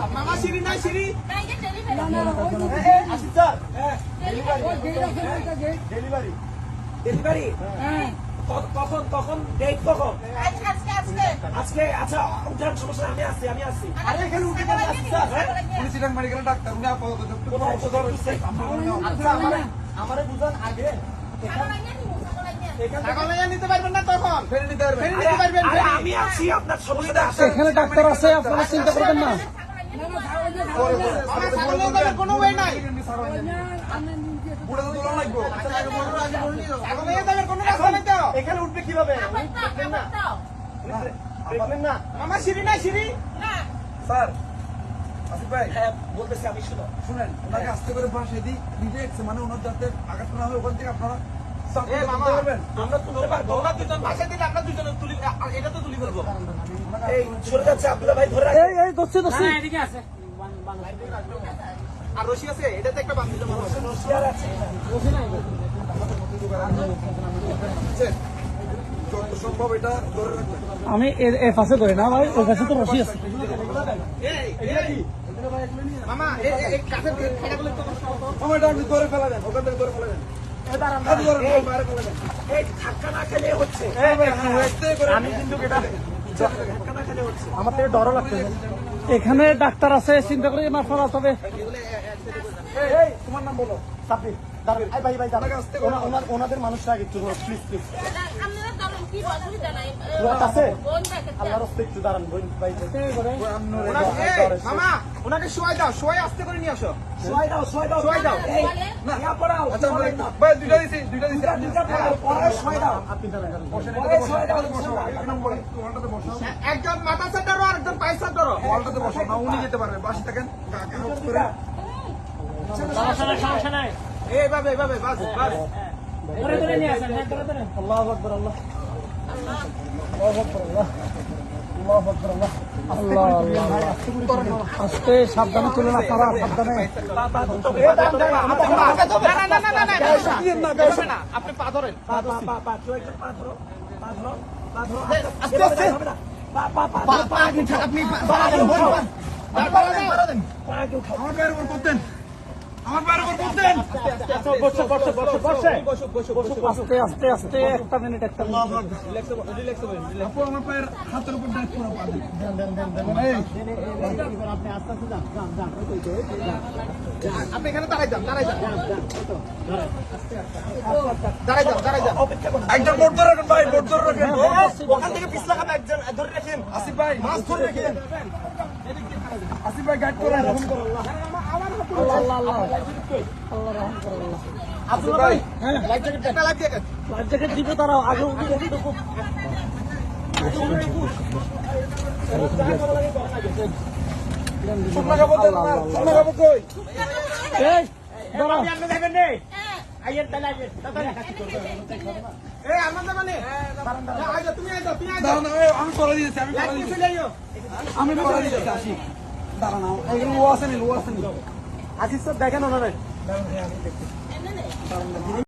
মামা সিঁড়ি নাই সিঁড়ি ডেলিভারি ডেলিভারি কখন কখন ডেট কখন আজকে আচ্ছা উঠার সমস্যা আমি আসছি আরে এখানে উঠে গেলে আসছি স্যার উনি ছিলেন মেডিকেল ডাক্তার উনি আপাতত আমারে বুঝান আগে নিতে পারবেন না তখন ফেরে নিতে পারবেন আমি আছি আপনার সমস্যা এখানে ডাক্তার আছে আপনারা চিন্তা করবেন না কোনো ওয়ে নাই এখানে উঠবে কিভাবে দেখবেন না আমার সিঁড়ি নাই সিঁড়ি স্যার আসিফ ভাই হ্যাঁ বলতেছি আমি শুনেন ওনাকে আস্তে করে বাসায় দিই নিজে মানে ওনার যাতে আঘাত না হয় ওখান থেকে আপনারা যত সম্ভব এটা ধরে রাখবেন আমি এর পাশে ধরে না ভাই ওর কাছে তো রশি আছে মামা এই কাঠের খেলাগুলো তো আপনি ধরে ফেলা দেন ওখান থেকে ধরে ফেলা দেন এখানে ডাক্তার আছে চিন্তা করে না ফেলা তবে তোমার নাম বলো সাব্বির ওনাদের মানুষরা আগে একটু প্লিজ প্লিজ আল্লাহর রাস্তায় একটু দাঁড়ান মামা ওনাকে শোয়াই দাও শোয়াই আস্তে করে নিয়ে আসো শোয়াই দাও একজন মাথা সেট ধরো আর একজন পায়ে সেট ধরো ওয়ালটাতে বসো না উনি যেতে পারবে বাসে থাকেন সমস্যা নাই এইভাবে বাস আল্লাহু আকবার আল্লাহ আস্তে সাবধানে তুলে না তারা সাবধানে আপনি পা ধরেন আস্তে আস্তে আস্তে একটা মিনিট একটা আমার পায়ের হাতের উপর ডাক পুরো পা আপনি এখানে দাঁড়াই যান একজন বোর্ড ধরে রাখেন ভাই বোর্ড ধরে রাখেন ওখান থেকে পিছলা খাবে একজন ধরে রাখেন আসিফ ভাই মাছ ধরে রাখেন আসিফ ভাই গাইড করেন লাইফ জ্যাকেট দিবে তারাও আগে আমি করে দিয়েছি আমি করে দিয়েছি আসি দাঁড়ানো এগুলো লো আসেনি আসিস স্যার দেখেন ওনারা